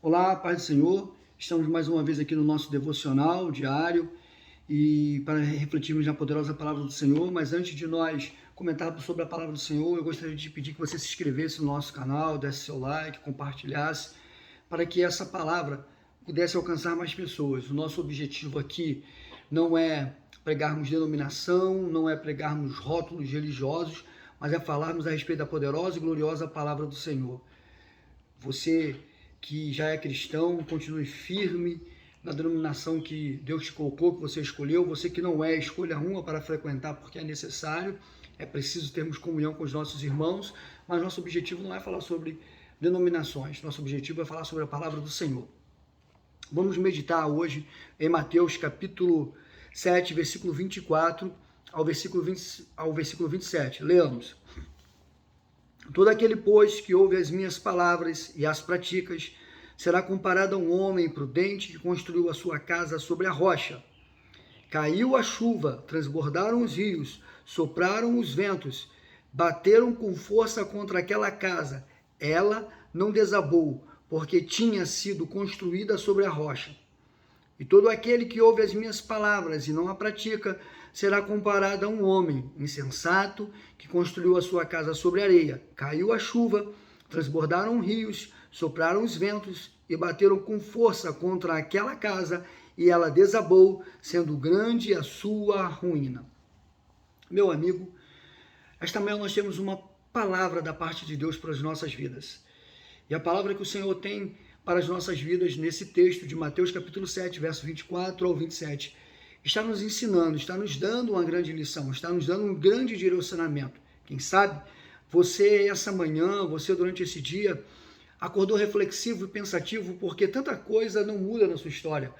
Olá, paz do Senhor. Estamos mais uma vez aqui no nosso devocional diário e para refletirmos na poderosa palavra do Senhor. Mas antes de nós comentarmos sobre a palavra do Senhor, eu gostaria de pedir que você se inscrevesse no nosso canal, desse seu like, compartilhasse, para que essa palavra pudesse alcançar mais pessoas. O nosso objetivo aqui não é pregarmos denominação, não é pregarmos rótulos religiosos, mas é falarmos a respeito da poderosa e gloriosa palavra do Senhor. Você que já é cristão, continue firme na denominação que Deus te colocou, que você escolheu. Você que não é, escolha uma para frequentar, porque é necessário, é preciso termos comunhão com os nossos irmãos, mas nosso objetivo não é falar sobre denominações, nosso objetivo é falar sobre a palavra do Senhor. Vamos meditar hoje em Mateus capítulo 7, versículo 24 ao versículo 27. Leamos. Todo aquele, pois, que ouve as minhas palavras e as pratica, será comparado a um homem prudente que construiu a sua casa sobre a rocha. Caiu a chuva, transbordaram os rios, sopraram os ventos, bateram com força contra aquela casa. Ela não desabou, porque tinha sido construída sobre a rocha. E todo aquele que ouve as minhas palavras e não a pratica, será comparado a um homem insensato que construiu a sua casa sobre areia. Caiu a chuva, transbordaram rios, sopraram os ventos e bateram com força contra aquela casa, e ela desabou, sendo grande a sua ruína. Meu amigo, esta manhã nós temos uma palavra da parte de Deus para as nossas vidas. E a palavra que o Senhor tem para as nossas vidas nesse texto de Mateus capítulo 7, verso 24 ao 27, está nos ensinando, está nos dando uma grande lição, está nos dando um grande direcionamento. Quem sabe você essa manhã, você durante esse dia, acordou reflexivo e pensativo porque tanta coisa não muda na sua história,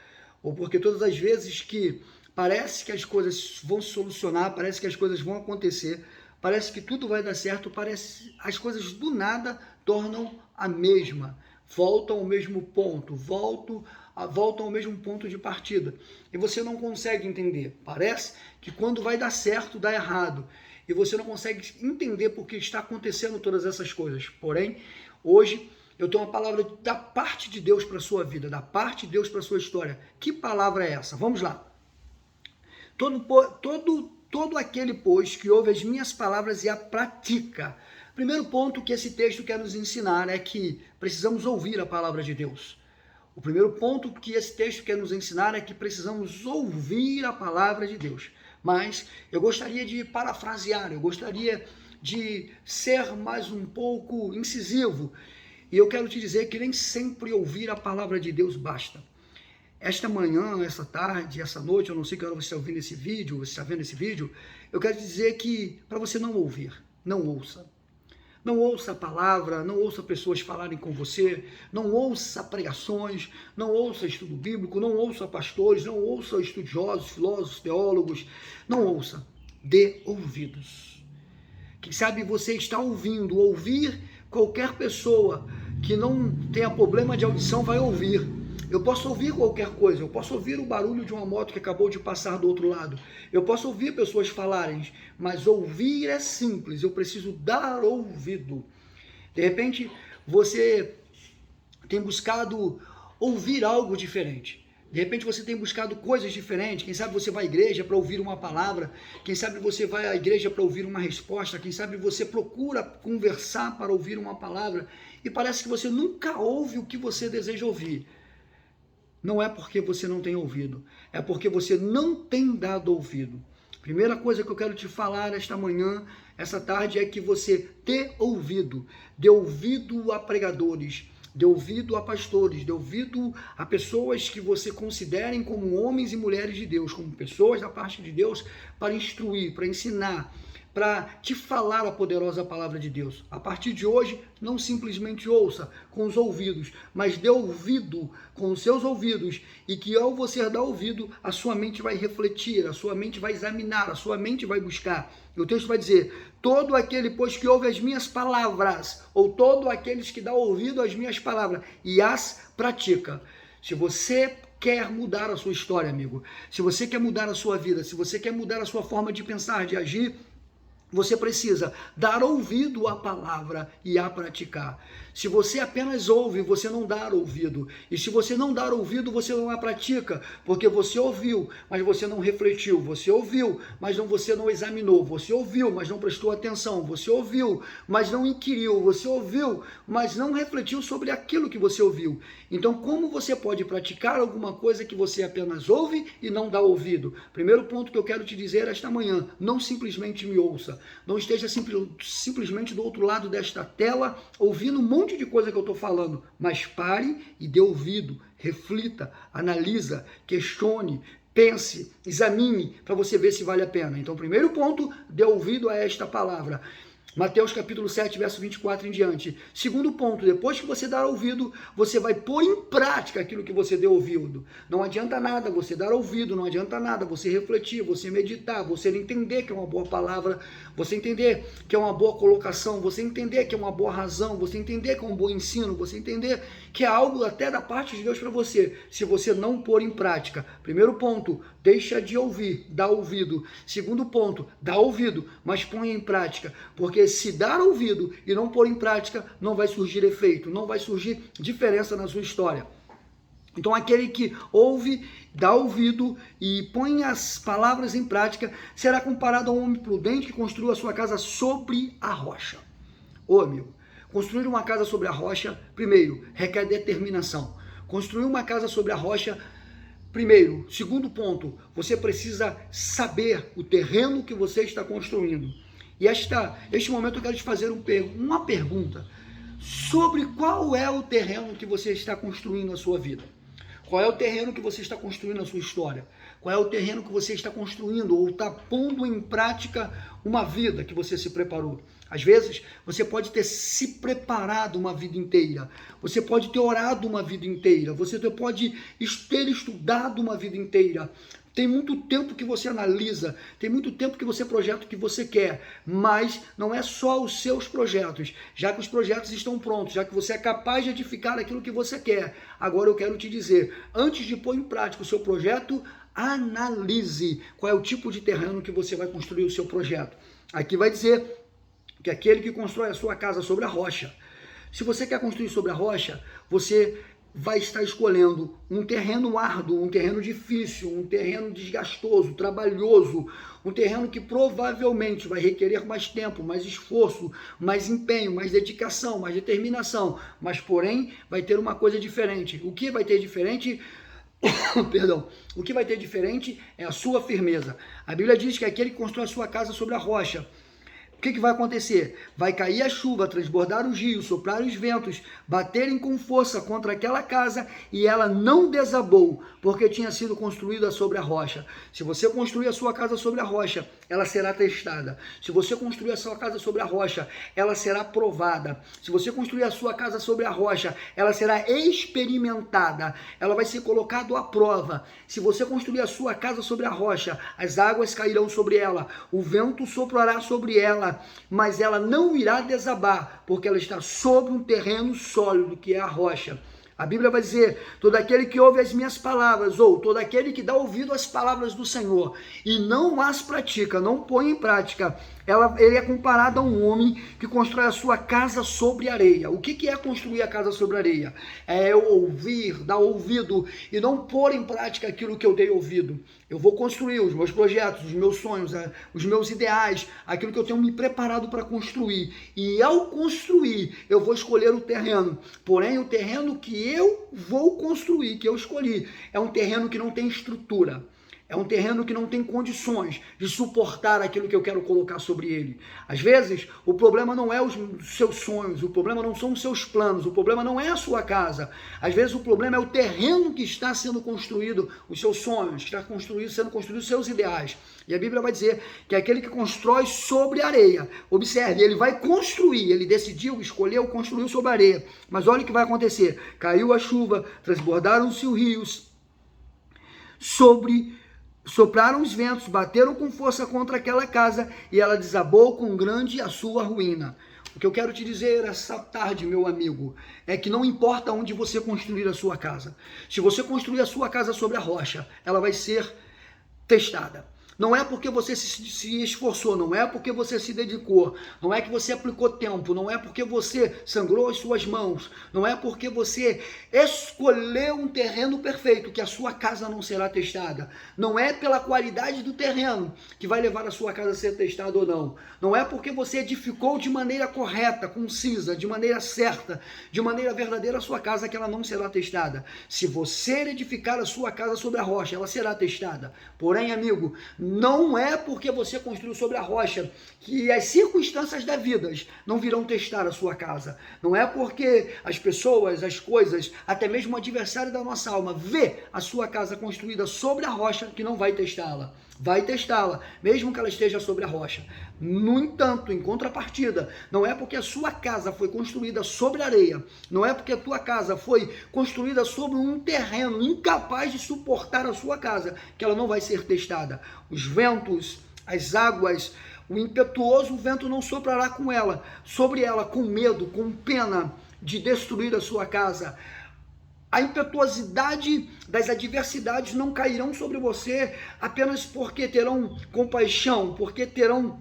ou porque todas as vezes que parece que as coisas vão se solucionar, parece que as coisas vão acontecer, parece que tudo vai dar certo, parece as coisas do nada tornam a mesma, voltam ao mesmo ponto, voltam ao mesmo ponto de partida. E você não consegue entender. Parece que quando vai dar certo, dá errado. E você não consegue entender por que está acontecendo todas essas coisas. Porém, hoje eu tenho uma palavra da parte de Deus para a sua vida, da parte de Deus para a sua história. Que palavra é essa? Vamos lá. Todo aquele, pois, que ouve as minhas palavras e a pratica. Primeiro ponto que esse texto quer nos ensinar é que precisamos ouvir a palavra de Deus. O primeiro ponto que esse texto quer nos ensinar é que precisamos ouvir a palavra de Deus. Mas eu gostaria de parafrasear, eu gostaria de ser mais um pouco incisivo. E eu quero te dizer que nem sempre ouvir a palavra de Deus basta. Esta manhã, essa tarde, essa noite, eu não sei que hora você está ouvindo esse vídeo, você está vendo esse vídeo, eu quero te dizer que para você não ouvir, não ouça. Não ouça a palavra, não ouça pessoas falarem com você, não ouça pregações, não ouça estudo bíblico, não ouça pastores, não ouça estudiosos, filósofos, teólogos, não ouça, dê ouvidos. Quem sabe você está ouvindo, ouvir qualquer pessoa que não tenha problema de audição vai ouvir. Eu posso ouvir qualquer coisa, eu posso ouvir o barulho de uma moto que acabou de passar do outro lado, eu posso ouvir pessoas falarem, mas ouvir é simples, eu preciso dar ouvido. De repente, você tem buscado ouvir algo diferente. De repente você tem buscado coisas diferentes, quem sabe você vai à igreja para ouvir uma palavra, quem sabe você vai à igreja para ouvir uma resposta, quem sabe você procura conversar para ouvir uma palavra e parece que você nunca ouve o que você deseja ouvir. Não é porque você não tem ouvido, é porque você não tem dado ouvido. Primeira coisa que eu quero te falar esta manhã, essa tarde, é que você dê ouvido a pregadores, dê ouvido a pastores, dê ouvido a pessoas que você considerem como homens e mulheres de Deus, como pessoas da parte de Deus para instruir, para ensinar, para te falar a poderosa palavra de Deus. A partir de hoje, não simplesmente ouça com os ouvidos, mas dê ouvido com os seus ouvidos, e que ao você dar ouvido, a sua mente vai refletir, a sua mente vai examinar, a sua mente vai buscar. E o texto vai dizer, todo aquele, pois, que ouve as minhas palavras, ou todo aqueles que dá ouvido às minhas palavras e as pratica. Se você quer mudar a sua história, amigo, se você quer mudar a sua vida, se você quer mudar a sua forma de pensar, de agir, Você precisa dar ouvido à palavra e a praticar. Se você apenas ouve, você não dá ouvido. E se você não dar ouvido, você não a pratica, porque você ouviu, mas você não refletiu. Você ouviu, mas você não examinou. Você ouviu, mas não prestou atenção. Você ouviu, mas não inquiriu. Você ouviu, mas não refletiu sobre aquilo que você ouviu. Então, como você pode praticar alguma coisa que você apenas ouve e não dá ouvido? Primeiro ponto que eu quero te dizer esta manhã: não simplesmente me ouça. Não esteja simplesmente do outro lado desta tela, ouvindo um monte de coisa que eu estou falando, mas pare e dê ouvido, reflita, analisa, questione, pense, examine, para você ver se vale a pena. Então, primeiro ponto, dê ouvido a esta palavra. Mateus capítulo 7, verso 24 em diante. Segundo ponto, depois que você dar ouvido, você vai pôr em prática aquilo que você deu ouvido. Não adianta nada você dar ouvido, não adianta nada você refletir, você meditar, você entender que é uma boa palavra, você entender que é uma boa colocação, você entender que é uma boa razão, você entender que é um bom ensino, você entender que é algo até da parte de Deus para você, se você não pôr em prática. Primeiro ponto, deixa de ouvir, dá ouvido. Segundo ponto, dá ouvido, mas põe em prática, porque se dar ouvido e não pôr em prática, não vai surgir efeito, não vai surgir diferença na sua história. Então, aquele que ouve, dá ouvido e põe as palavras em prática, será comparado a um homem prudente que construiu a sua casa sobre a rocha. Ô amigo, construir uma casa sobre a rocha, primeiro, requer determinação. Construir uma casa sobre a rocha, primeiro. Segundo ponto, você precisa saber o terreno que você está construindo. E este momento eu quero te fazer uma pergunta sobre qual é o terreno que você está construindo na sua vida. Qual é o terreno que você está construindo na sua história? Qual é o terreno que você está construindo ou está pondo em prática uma vida que você se preparou? Às vezes, você pode ter se preparado uma vida inteira, você pode ter orado uma vida inteira, você pode ter estudado uma vida inteira. Tem muito tempo que você analisa, tem muito tempo que você projeta o que você quer, mas não é só os seus projetos, já que os projetos estão prontos, já que você é capaz de edificar aquilo que você quer. Agora eu quero te dizer, antes de pôr em prática o seu projeto, analise qual é o tipo de terreno que você vai construir o seu projeto. Aqui vai dizer que aquele que constrói a sua casa sobre a rocha. Se você quer construir sobre a rocha, você vai estar escolhendo um terreno árduo, um terreno difícil, um terreno desgastoso, trabalhoso, um terreno que provavelmente vai requerer mais tempo, mais esforço, mais empenho, mais dedicação, mais determinação, mas porém vai ter uma coisa diferente. O que vai ter diferente? Perdão. O que vai ter diferente é a sua firmeza. A Bíblia diz que aquele que constrói a sua casa sobre a rocha, o que vai acontecer? Vai cair a chuva, transbordar os rios, soprar os ventos, baterem com força contra aquela casa e ela não desabou, porque tinha sido construída sobre a rocha. Se você construir a sua casa sobre a rocha, ela será testada. Se você construir a sua casa sobre a rocha, ela será provada. Se você construir a sua casa sobre a rocha, ela será experimentada. Ela vai ser colocada à prova. Se você construir a sua casa sobre a rocha, as águas cairão sobre ela, o vento soprará sobre ela, mas ela não irá desabar, porque ela está sobre um terreno sólido, que é a rocha. A Bíblia vai dizer, todo aquele que ouve as minhas palavras, ou todo aquele que dá ouvido às palavras do Senhor, e não as pratica, não põe em prática, ele é comparado a um homem que constrói a sua casa sobre areia. O que é construir a casa sobre areia? É eu ouvir, dar ouvido, e não pôr em prática aquilo que eu dei ouvido. Eu vou construir os meus projetos, os meus sonhos, os meus ideais, aquilo que eu tenho me preparado para construir. E ao construir, eu vou escolher o terreno. Porém, o terreno que eu vou construir, que eu escolhi, é um terreno que não tem estrutura. É um terreno que não tem condições de suportar aquilo que eu quero colocar sobre ele. Às vezes, o problema não é os seus sonhos, o problema não são os seus planos, o problema não é a sua casa. Às vezes, o problema é o terreno que está sendo construído, os seus sonhos, que está sendo construído os seus ideais. E a Bíblia vai dizer que é aquele que constrói sobre areia. Observe, ele vai construir, ele decidiu, escolheu, construiu sobre areia. Mas olha o que vai acontecer. Caiu a chuva, transbordaram-se os rios, sopraram os ventos, bateram com força contra aquela casa e ela desabou com grande a sua ruína. O que eu quero te dizer essa tarde, meu amigo, é que não importa onde você construir a sua casa. Se você construir a sua casa sobre a rocha, ela vai ser testada. Não é porque você se esforçou, não é porque você se dedicou, não é que você aplicou tempo, não é porque você sangrou as suas mãos, não é porque você escolheu um terreno perfeito que a sua casa não será testada. Não é pela qualidade do terreno que vai levar a sua casa a ser testada ou não. Não é porque você edificou de maneira correta, concisa, de maneira certa, de maneira verdadeira a sua casa que ela não será testada. Se você edificar a sua casa sobre a rocha, ela será testada. Porém, amigo, não é porque você construiu sobre a rocha que as circunstâncias da vida não virão testar a sua casa. Não é porque as pessoas, as coisas, até mesmo o adversário da nossa alma vê a sua casa construída sobre a rocha que não vai testá-la. Vai testá-la, mesmo que ela esteja sobre a rocha. No entanto, em contrapartida, não é porque a sua casa foi construída sobre areia, não é porque a tua casa foi construída sobre um terreno incapaz de suportar a sua casa, que ela não vai ser testada. Os ventos, as águas, o impetuoso vento não soprará sobre ela com medo, com pena de destruir a sua casa. A impetuosidade das adversidades não cairão sobre você apenas porque terão compaixão, porque terão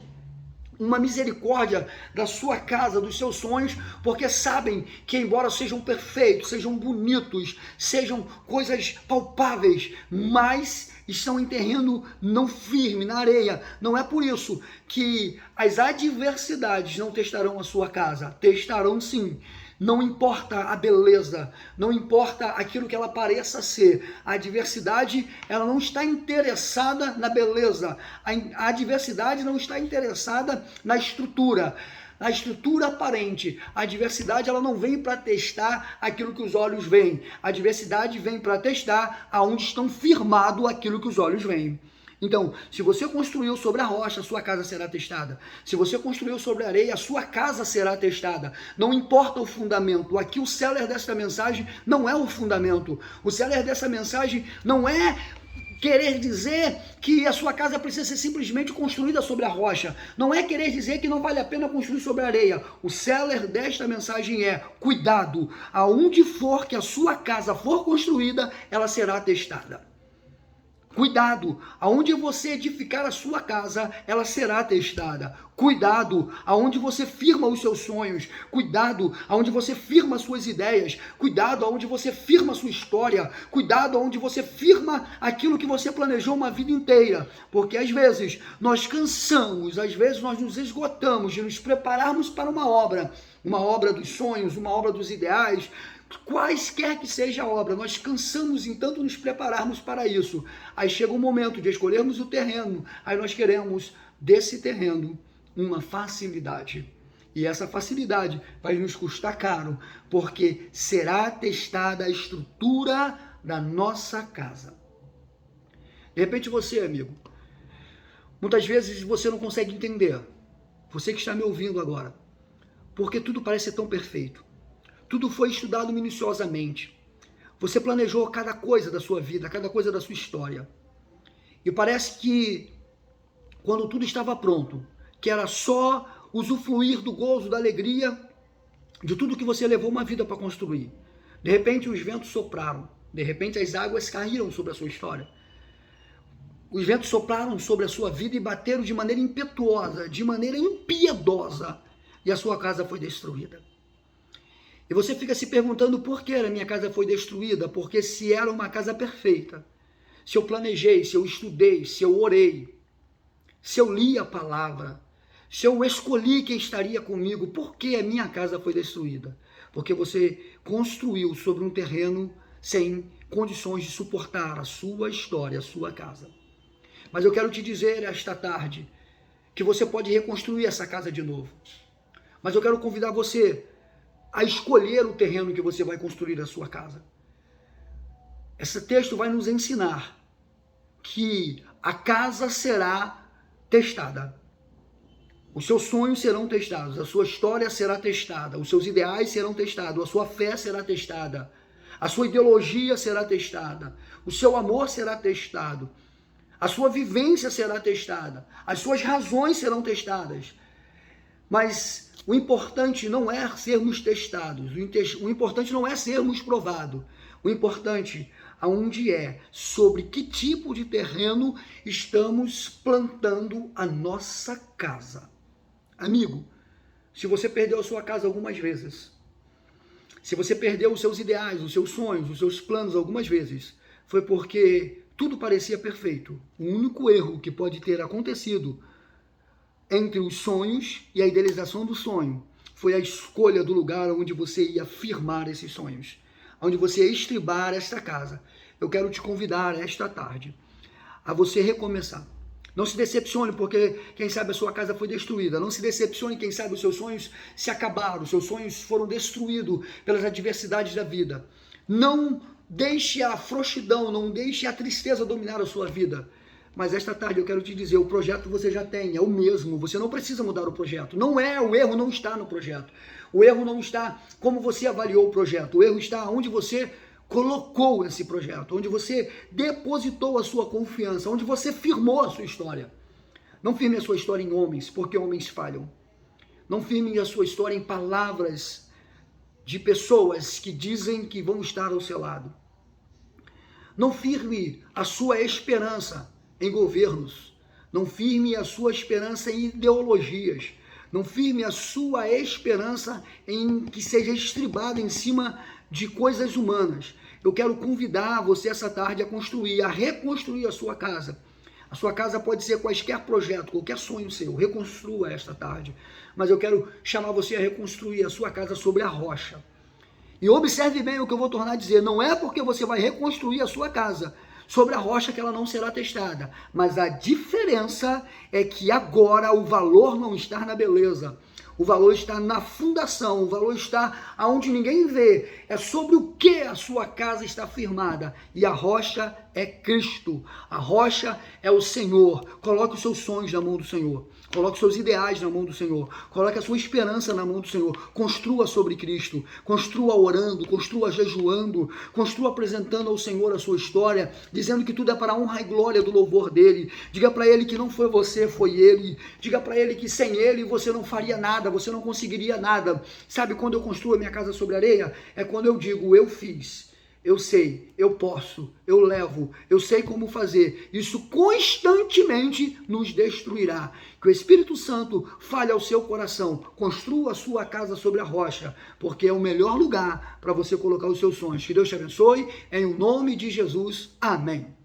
uma misericórdia da sua casa, dos seus sonhos, porque sabem que embora sejam perfeitos, sejam bonitos, sejam coisas palpáveis, mas estão em terreno não firme, na areia. Não é por isso que as adversidades não testarão a sua casa. Testarão sim. Não importa a beleza, não importa aquilo que ela pareça ser. A adversidade, ela não está interessada na beleza. A adversidade não está interessada na estrutura aparente. A adversidade, ela não vem para testar aquilo que os olhos veem. A adversidade vem para testar aonde estão firmado aquilo que os olhos veem. Então, se você construiu sobre a rocha, a sua casa será testada. Se você construiu sobre a areia, a sua casa será testada. Não importa o fundamento. Aqui o seller desta mensagem não é o fundamento. O seller dessa mensagem não é querer dizer que a sua casa precisa ser simplesmente construída sobre a rocha. Não é querer dizer que não vale a pena construir sobre a areia. O seller desta mensagem é: cuidado, aonde for que a sua casa for construída, ela será testada. Cuidado, aonde você edificar a sua casa, ela será testada. Cuidado, aonde você firma os seus sonhos. Cuidado, aonde você firma as suas ideias. Cuidado, aonde você firma a sua história. Cuidado, aonde você firma aquilo que você planejou uma vida inteira. Porque às vezes nós cansamos, às vezes nós nos esgotamos de nos prepararmos para uma obra dos sonhos, uma obra dos ideais. Quaisquer que seja a obra, nós cansamos em tanto nos prepararmos para isso. Aí chega o momento de escolhermos o terreno, aí nós queremos desse terreno uma facilidade. E essa facilidade vai nos custar caro, porque será testada a estrutura da nossa casa. De repente você, amigo, muitas vezes você não consegue entender, você que está me ouvindo agora, porque tudo parece ser tão perfeito. Tudo foi estudado minuciosamente. Você planejou cada coisa da sua vida, cada coisa da sua história. E parece que quando tudo estava pronto, que era só usufruir do gozo, da alegria, de tudo que você levou uma vida para construir. De repente os ventos sopraram, de repente as águas caíram sobre a sua história. Os ventos sopraram sobre a sua vida e bateram de maneira impetuosa, de maneira impiedosa, e a sua casa foi destruída. E você fica se perguntando por que a minha casa foi destruída, porque se era uma casa perfeita, se eu planejei, se eu estudei, se eu orei, se eu li a palavra, se eu escolhi quem estaria comigo, por que a minha casa foi destruída? Porque você construiu sobre um terreno sem condições de suportar a sua história, a sua casa. Mas eu quero te dizer esta tarde que você pode reconstruir essa casa de novo. Mas eu quero convidar você a escolher o terreno que você vai construir a sua casa. Esse texto vai nos ensinar que a casa será testada. Os seus sonhos serão testados, a sua história será testada, os seus ideais serão testados, a sua fé será testada, a sua ideologia será testada, o seu amor será testado, a sua vivência será testada, as suas razões serão testadas. Mas O importante não é sermos testados, o importante não é sermos provados. O importante aonde é sobre que tipo de terreno estamos plantando a nossa casa. Amigo, se você perdeu a sua casa algumas vezes, se você perdeu os seus ideais, os seus sonhos, os seus planos algumas vezes, foi porque tudo parecia perfeito. O único erro que pode ter acontecido entre os sonhos e a idealização do sonho foi a escolha do lugar onde você ia firmar esses sonhos, onde você ia estribar esta casa. Eu quero te convidar esta tarde a você recomeçar. Não se decepcione porque, quem sabe, a sua casa foi destruída. Não se decepcione, quem sabe, os seus sonhos se acabaram, os seus sonhos foram destruídos pelas adversidades da vida. Não deixe a frouxidão, não deixe a tristeza dominar a sua vida. Mas esta tarde eu quero te dizer, o projeto você já tem, é o mesmo, você não precisa mudar o projeto. Não é, o erro não está no projeto. O erro não está como você avaliou o projeto. O erro está onde você colocou esse projeto, onde você depositou a sua confiança, onde você firmou a sua história. Não firme a sua história em homens, porque homens falham. Não firme a sua história em palavras de pessoas que dizem que vão estar ao seu lado. Não firme a sua esperança em governos. Não firme a sua esperança em ideologias. Não firme a sua esperança em que seja estribada em cima de coisas humanas. Eu quero convidar você essa tarde a construir, a reconstruir a sua casa. A sua casa pode ser quaisquer projeto, qualquer sonho seu, reconstrua esta tarde. Mas eu quero chamar você a reconstruir a sua casa sobre a rocha. E observe bem o que eu vou tornar a dizer, não é porque você vai reconstruir a sua casa sobre a rocha que ela não será testada, mas a diferença é que agora o valor não está na beleza, o valor está na fundação, o valor está aonde ninguém vê, é sobre o que a sua casa está firmada, e a rocha é Cristo, a rocha é o Senhor. Coloque os seus sonhos na mão do Senhor, coloque os seus ideais na mão do Senhor, coloque a sua esperança na mão do Senhor, construa sobre Cristo, construa orando, construa jejuando, construa apresentando ao Senhor a sua história, dizendo que tudo é para a honra e glória do louvor dele. Diga para ele que não foi você, foi ele. Diga para ele que sem ele você não faria nada, você não conseguiria nada. Sabe quando eu construo a minha casa sobre areia? É quando eu digo, eu fiz, eu sei, eu posso, eu levo, eu sei como fazer. Isso constantemente nos destruirá. Que o Espírito Santo fale ao seu coração, construa a sua casa sobre a rocha, porque é o melhor lugar para você colocar os seus sonhos. Que Deus te abençoe, em o nome de Jesus. Amém.